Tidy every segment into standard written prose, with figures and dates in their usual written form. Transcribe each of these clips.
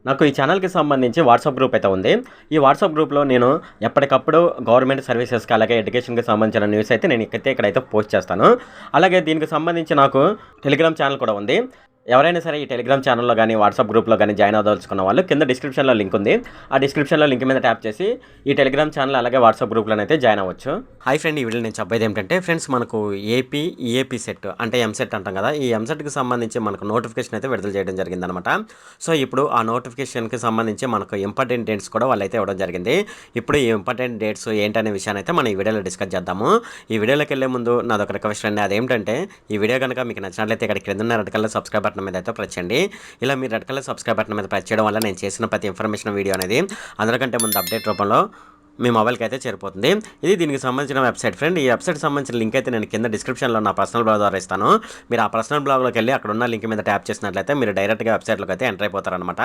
నాకు ఈ ఛానల్‌కి సంబంధించి వాట్సాప్ గ్రూప్ అయితే ఉంది. ఈ వాట్సాప్ గ్రూప్‌లో నేను ఎప్పటికప్పుడు గవర్నమెంట్ సర్వీసెస్‌కి అలాగే ఎడ్యుకేషన్‌కి సంబంధించిన న్యూస్ అయితే నేను ఇక్కడైతే పోస్ట్ చేస్తాను. అలాగే దీనికి సంబంధించి నాకు టెలిగ్రామ్ ఛానల్ కూడా ఉంది. ఎవరైనా సరే ఈ టెలిగ్రామ్ ఛానల్‌లో గాని, వాట్సాప్ గ్రూప్‌లో గాని జాయిన్ అవ్వదలుచుకున్న వాళ్ళు కింద డిస్క్రిప్షన్‌లో లింక్ ఉంది. ఆ డిస్క్రిప్షన్‌లో లింక్ మీద ట్యాప్ చేసి ఈ టెలిగ్రామ్ ఛానల్ అలాగే వాట్సాప్ గ్రూప్‌లోనైతే జాయిన్ అవ్వచ్చు. హాయ్ ఫ్రెండ్, ఈ వీడియోలో నేను చెప్పేది ఏంటంటే ఫ్రెండ్స్, మనకు ఏపీ, ఈఏపీ సెట్ అంటే ఎంసెట్ అంటాం కదా! ఈ ఎంసెట్‌కి సంబంధించి మనకు నోటిఫికేషన్ అయితే విడుదల చేయడం జరిగిందనమాట. సో, ఇప్పుడు ఆ నోటిఫికేషన్‌కి సంబంధించి మనకు ఇంపార్టెంట్ డేట్స్ కూడా వాళ్ళైతే ఇవ్వడం జరిగింది. ఇప్పుడు ఈ ఇంపార్టెంట్ డేట్స్ ఏంటనే విషయాన్ని అయితే మనం ఈ వీడియోలో డిస్కస్ చేద్దాము. ఈ వీడియోలోకెళ్ళే ముందు నాదొక రిక్వెస్ట్ అండి. అదేంటంటే ఈ వీడియో గనుక మీకు నచ్చినట్లయితే ఇక్కడ కిందున్న రెడ్ కలర్ సబ్స్క్రైబ్ బటన్ మీద అయితే ప్రెస్ చేయండి. ఇలా మీరు రెడ్ కలర్ సబ్స్క్రైబ్ బటన్ మీద ప్రెస్ చేయడం వల్ల నేను చేసిన ప్రతి ఇన్ఫర్మేషన్ వీడియో అనేది అందరికంటే ముందు అప్డేట్ రూపంలో మీ మొబైల్కి అయితే చేరిపోతుంది. ఇది దీనికి సంబంధించిన వెబ్సైట్ ఫ్రెండ్. ఈ వెబ్సైట్ సంబంధించిన లింక్ అయితే నేను కింద డిస్క్రిప్షన్లో నా పర్సనల్ బ్లాగ్ ద్వారా ఇస్తాను. మీరు ఆ పర్సనల్ బ్లాగ్లోకి వెళ్ళి అక్కడ ఉన్న లింక్ మీద ట్యాప్ చేసినట్లయితే మీరు డైరెక్ట్గా వెబ్సైట్లోకి అయితే ఎంటర్ అయిపోతారనమాట.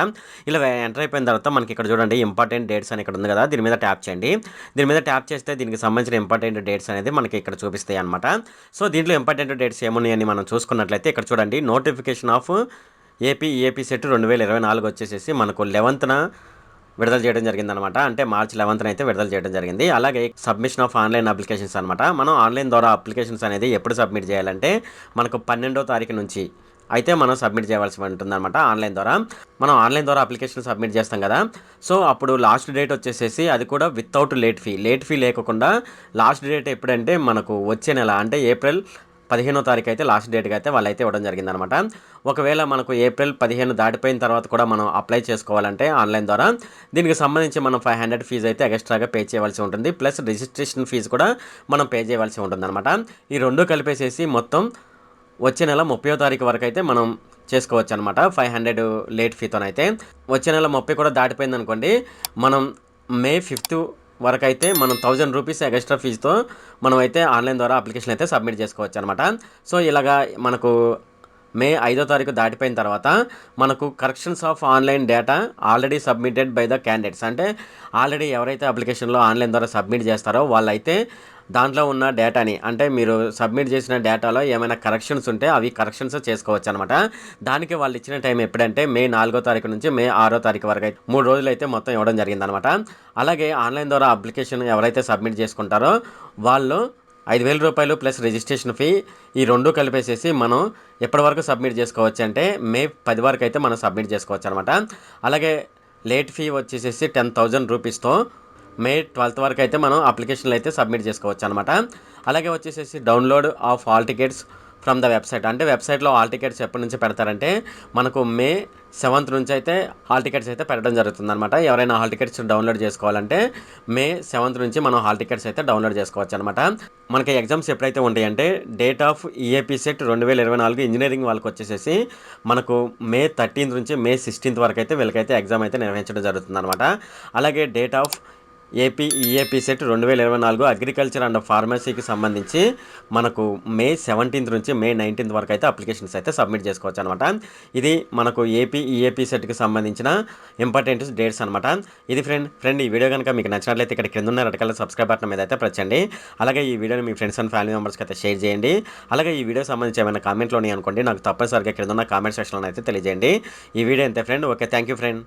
ఇలా ఎంటర్ అయిపోయిన తర్వాత మనకి ఇక్కడ చూడండి ఇంపార్టెంట్ డేట్స్ అని ఇక్కడ ఉంది కదా, దీని మీద ట్యాప్ చేయండి. దీని మీద ట్యాప్ చేస్తే దీనికి సంబంధించిన ఇంపార్టెంట్ డేట్స్ అనేది మనకి ఇక్కడ చూపిస్తాయి అనమాట. సో, దీంట్లో ఇంపార్టెంట్ డేట్స్ ఏమున్నాయని మనం చూసుకున్నట్లయితే ఇక్కడ చూడండి notification off AP EAP CET 2024 వచ్చేసేసి మనకు 11న విడుదల చేయడం జరిగిందనమాట. అంటే మార్చి 11న అయితే విడుదల చేయడం జరిగింది. అలాగే సబ్మిషన్ ఆఫ్ ఆన్లైన్ అప్లికేషన్స్ అనమాట. మనం ఆన్లైన్ ద్వారా అప్లికేషన్స్ అనేది ఎప్పుడు సబ్మిట్ చేయాలంటే మనకు 12వ తారీఖు నుంచి అయితే మనం సబ్మిట్ చేయవలసి ఉంటుందన్నమాట. ఆన్లైన్ ద్వారా మనం ఆన్లైన్ ద్వారా అప్లికేషన్ సబ్మిట్ చేస్తాం కదా. సో, అప్పుడు లాస్ట్ డేట్ వచ్చేసేసి అది కూడా వితౌట్ లేట్ ఫీ లేకుండా లాస్ట్ డేట్ ఎప్పుడంటే మనకు వచ్చే నెల అంటే ఏప్రిల్ 15వ తారీఖు అయితే లాస్ట్ డేట్గా అయితే వాళ్ళైతే ఇవ్వడం జరిగిందనమాట. ఒకవేళ మనకు ఏప్రిల్ 15 దాటిపోయిన తర్వాత కూడా మనం అప్లై చేసుకోవాలంటే ఆన్లైన్ ద్వారా దీనికి సంబంధించి మనం 500 ఫీజు అయితే ఎక్స్ట్రాగా పే చేయవలసి ఉంటుంది. ప్లస్ రిజిస్ట్రేషన్ ఫీజు కూడా మనం పే చేయవలసి ఉంటుందన్నమాట. ఈ రెండు కలిపేసేసి మొత్తం వచ్చే నెల 30వ తారీఖు వరకు అయితే మనం చేసుకోవచ్చు అనమాట. 500 లేట్ ఫీతోనైతే వచ్చే నెల 30 కూడా దాటిపోయింది అనుకోండి, మనం మే 5th వరకు అయితే మనం 1000 రూపీస్ ఎక్స్ట్రా ఫీజుతో మనం అయితే ఆన్లైన్ ద్వారా అప్లికేషన్ అయితే సబ్మిట్ చేసుకోవచ్చు అనమాట. సో, ఇలాగా మనకు మే 5వ తారీఖు దాటిపోయిన తర్వాత మనకు corrections of online data already submitted by the candidates అంటే ఆల్రెడీ ఎవరైతే అప్లికేషన్లో ఆన్లైన్ ద్వారా సబ్మిట్ చేస్తారో వాళ్ళైతే దాంట్లో ఉన్న డేటాని అంటే మీరు సబ్మిట్ చేసిన డేటాలో ఏమైనా కరెక్షన్స్ ఉంటే అవి కరెక్షన్స్ చేసుకోవచ్చు అనమాట. దానికి వాళ్ళు ఇచ్చిన టైం ఎప్పుడంటే మే 4వ తారీఖు నుంచి మే 6వ తారీఖు వరకు అయితే 3 రోజులు అయితే మొత్తం ఇవ్వడం జరిగిందనమాట. అలాగే ఆన్లైన్ ద్వారా అప్లికేషన్ ఎవరైతే సబ్మిట్ చేసుకుంటారో వాళ్ళు 5,000 రూపాయలు ప్లస్ రిజిస్ట్రేషన్ ఫీ ఈ రెండు కలిపేసేసి మనం ఎప్పటి వరకు సబ్మిట్ చేసుకోవచ్చు అంటే మే 10 వరకు అయితే మనం సబ్మిట్ చేసుకోవచ్చు అనమాట. అలాగే లేట్ ఫీ వచ్చేసేసి 10,000 రూపీస్తో మే 12 వరకు అయితే మనం అప్లికేషన్లు అయితే సబ్మిట్ చేసుకోవచ్చు అనమాట. అలాగే వచ్చేసేసి download of all tickets from the website అంటే వెబ్సైట్లో ఆల్ టికెట్స్ ఎప్పటి నుంచి పెడతారంటే మనకు మే 7th నుంచి అయితే హాల్ టికెట్స్ అయితే పెట్టడం జరుగుతుంది అనమాట. ఎవరైనా హాల్ టికెట్స్ డౌన్లోడ్ చేసుకోవాలంటే మే 7th నుంచి మనం హాల్ టికెట్స్ అయితే డౌన్లోడ్ చేసుకోవచ్చు అనమాట. మనకి ఎగ్జామ్స్ ఎప్పుడైతే ఉంటాయంటే date of EAP CET 2024 engineering వాళ్ళకి వచ్చేసేసి మనకు మే 13th నుంచి మే 16th వరకు అయితే వీళ్ళకైతే ఎగ్జామ్ అయితే నిర్వహించడం జరుగుతుంది అనమాట. అలాగే date of AP EAP CET 2024 agriculture and ఫార్మసీకి సంబంధించి మనకు మే 17th నుంచి మే 19th వరకు అయితే అప్లికేషన్స్ అయితే సబ్మిట్ చేసుకోవచ్చు అనమాట. ఇది మనకు ఏపీ ఈఏపీ సెట్కి సంబంధించిన ఇంపార్టెంట్ డేట్స్ అనమాట. ఇది ఫ్రెండ్ ఈ వీడియో కనుక మీకు నచ్చినట్లయితే ఇక్కడ కింద ఉన్న రెడ్ కలర్ సబ్స్క్రైబ్ బటన్ మీద అయితే ప్రెస్ చేయండి. అలాగే ఈ వీడియోని మీ ఫ్రెండ్స్ అండ్ ఫ్యామిలీ మెంబర్స్కి అయితే షేర్ చేయండి. అలాగే ఈ వీడియో సంబంధించి ఏమైనా కామెంట్లు ఉన్నాయి అనుకోండి, నాకు తప్పనిసరిగా కింద ఉన్న కామెంట్ సెక్షన్లో అయితే తెలియజేయండి. ఈ వీడియో అంతే friend. Okay, thank you friend.